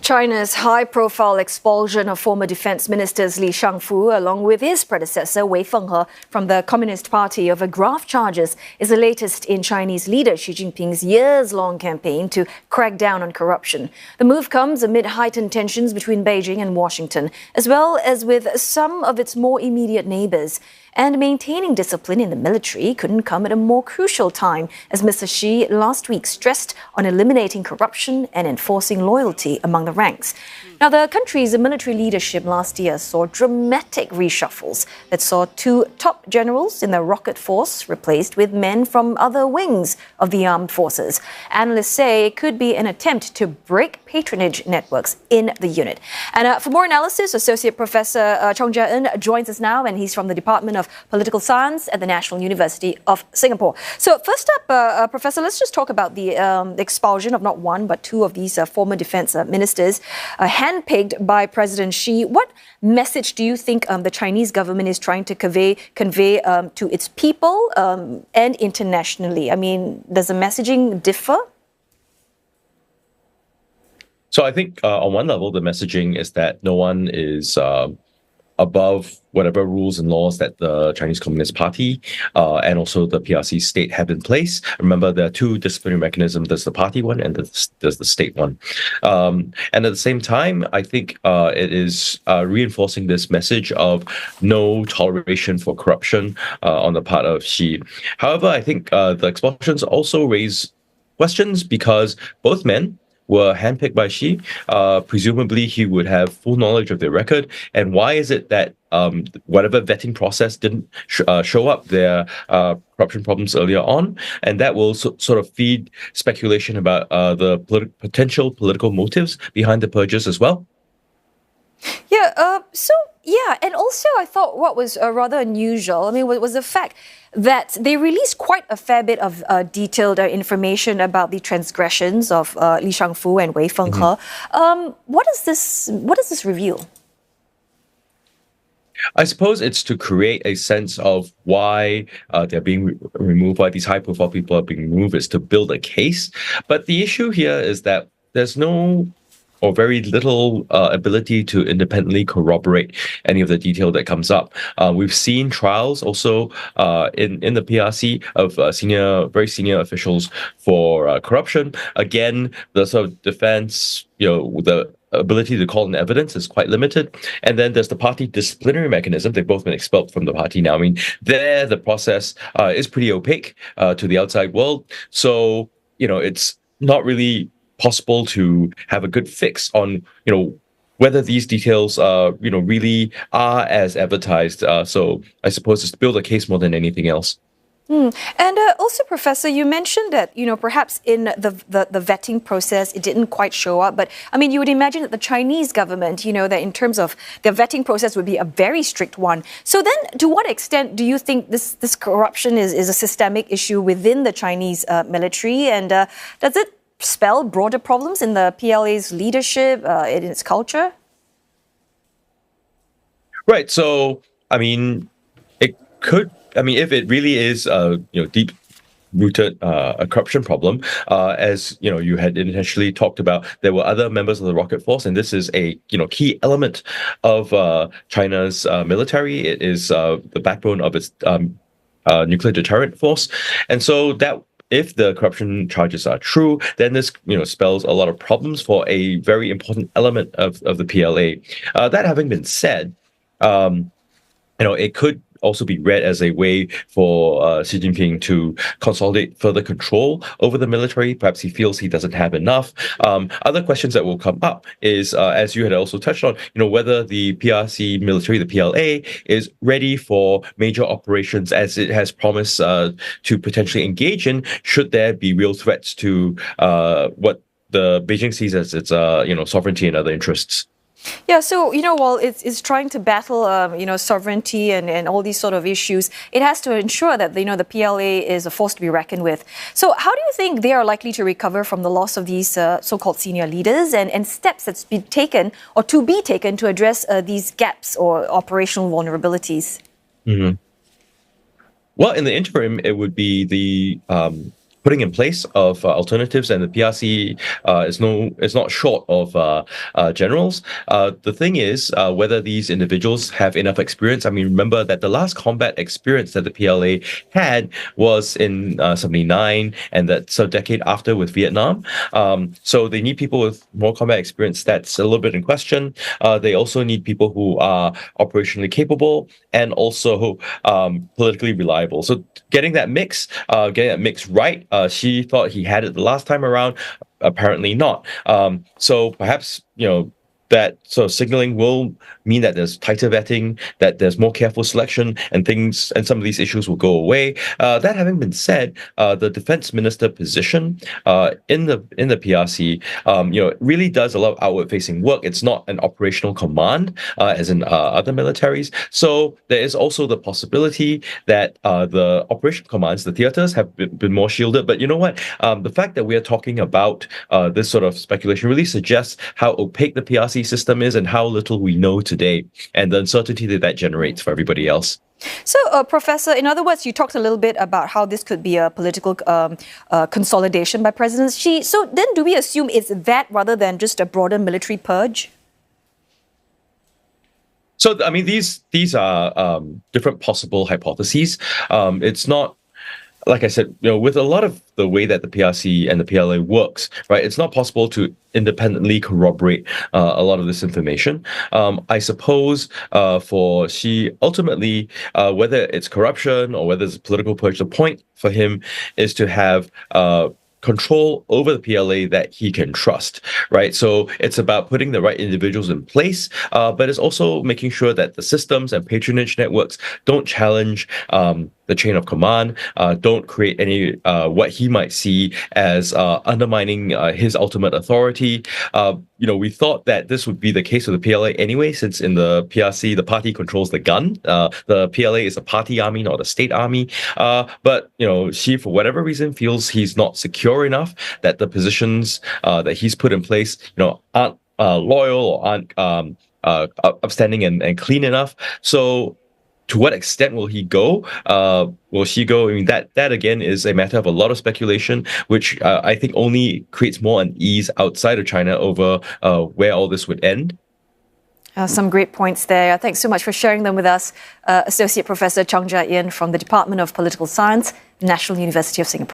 China's high-profile expulsion of former defense ministers Li Shangfu, along with his predecessor Wei Fenghe from the Communist Party over graft charges, is the latest in Chinese leader Xi Jinping's years-long campaign to crack down on corruption. The move comes amid heightened tensions between Beijing and Washington, as well as with some of its more immediate neighbors. And maintaining discipline in the military couldn't come at a more crucial time, as Mr. Xi last week stressed on eliminating corruption and enforcing loyalty among the ranks. Now, the country's military leadership last year saw dramatic reshuffles that saw two top generals in the rocket force replaced with men from other wings of the armed forces. Analysts say it could be an attempt to break patronage networks in the unit. And for more analysis, Associate Professor Chong Ja Ian joins us now, and he's from the Department of Political Science at the National University of Singapore. So first up, Professor, let's just talk about the expulsion of not one but two of these former defense ministers, handpicked by President Xi. What message do you think the Chinese government is trying to convey to its people and internationally? I mean, does the messaging differ? So I think on one level, the messaging is that no one is above whatever rules and laws that the Chinese Communist Party and also the PRC state have in place. Remember, there are two disciplinary mechanisms. There's the party one and there's the state one. And at the same time, I think it is reinforcing this message of no toleration for corruption on the part of Xi. However, I think the expulsions also raise questions because both men were handpicked by Xi. Presumably, he would have full knowledge of their record. And why is it that whatever vetting process didn't show up their corruption problems earlier on? And that will sort of feed speculation about the potential political motives behind the purges as well. Yeah, and also I thought what was rather unusual, I mean, was the fact that they released quite a fair bit of detailed information about the transgressions of Li Shangfu and Wei Fenghe. What does this reveal? I suppose it's to create a sense of why they're being removed, why these high-profile people are being removed, is to build a case. But the issue here is that there's no or very little ability to independently corroborate any of the detail that comes up. We've seen trials also in the PRC of very senior officials for corruption. Again, the sort of defense, the ability to call in evidence is quite limited. And then there's the party disciplinary mechanism. They've both been expelled from the party now. I mean, the process is pretty opaque to the outside world. So, it's not really possible to have a good fix on, whether these details, really are as advertised. So I suppose it's to build a case more than anything else. And also, Professor, you mentioned that, perhaps in the vetting process, it didn't quite show up. But, I mean, you would imagine that the Chinese government, that in terms of their vetting process would be a very strict one. So then, to what extent do you think this corruption is a systemic issue within the Chinese military? And does it spell broader problems in the PLA's leadership, in its culture? Right. So, I mean, it could. I mean, if it really is a deep-rooted a corruption problem, as you had initially talked about, there were other members of the rocket force, and this is a key element of China's military. It is the backbone of its nuclear deterrent force, and so that. If the corruption charges are true, then this spells a lot of problems for a very important element of the PLA. That having been said, it could also be read as a way for Xi Jinping to consolidate further control over the military. Perhaps he feels he doesn't have enough. Other questions that will come up is, as you had also touched on, whether the PRC military, the PLA, is ready for major operations as it has promised to potentially engage in, should there be real threats to what the Beijing sees as its sovereignty and other interests. Yeah, so, while it's trying to battle, sovereignty and all these sort of issues, it has to ensure that, the PLA is a force to be reckoned with. So how do you think they are likely to recover from the loss of these so-called senior leaders and steps that's been taken or to be taken to address these gaps or operational vulnerabilities? Mm-hmm. Well, in the interim, it would be the putting in place of alternatives, and the PRC is not short of generals. The thing is whether these individuals have enough experience. I mean, remember that the last combat experience that the PLA had was in 79, and that's a decade after with Vietnam. So they need people with more combat experience. That's a little bit in question. They also need people who are operationally capable and also politically reliable. So getting that mix right. She thought he had it the last time around. Apparently not. So perhaps, that sort of signaling will mean that there's tighter vetting, that there's more careful selection, and some of these issues will go away. That having been said, the defense minister position in the PRC, really does a lot of outward-facing work. It's not an operational command as in other militaries. So there is also the possibility that the operational commands, the theaters, have been more shielded. But you know what? The fact that we are talking about this sort of speculation really suggests how opaque the PRC system is and how little we know today, and the uncertainty that generates for everybody else. So, Professor, in other words, you talked a little bit about how this could be a political consolidation by President Xi. So then do we assume it's that rather than just a broader military purge? So, I mean, these are different possible hypotheses. It's not, like I said, with a lot of the way that the PRC and the PLA works, right, it's not possible to independently corroborate a lot of this information. I suppose for Xi, ultimately, whether it's corruption or whether it's a political purge, the point for him is to have control over the PLA that he can trust, right? So it's about putting the right individuals in place, but it's also making sure that the systems and patronage networks don't challenge the chain of command, don't create any what he might see as undermining his ultimate authority. We thought that this would be the case with the PLA anyway, since in the PRC, the party controls the gun. The PLA is a party army, not a state army. But Xi, for whatever reason, feels he's not secure enough, that the positions that he's put in place, aren't loyal or aren't upstanding and clean enough. So to what extent will he go? Will she go? I mean, that again is a matter of a lot of speculation, which I think only creates more unease outside of China over where all this would end. Some great points there. Thanks so much for sharing them with us. Associate Professor Chong Ja Ian from the Department of Political Science, National University of Singapore.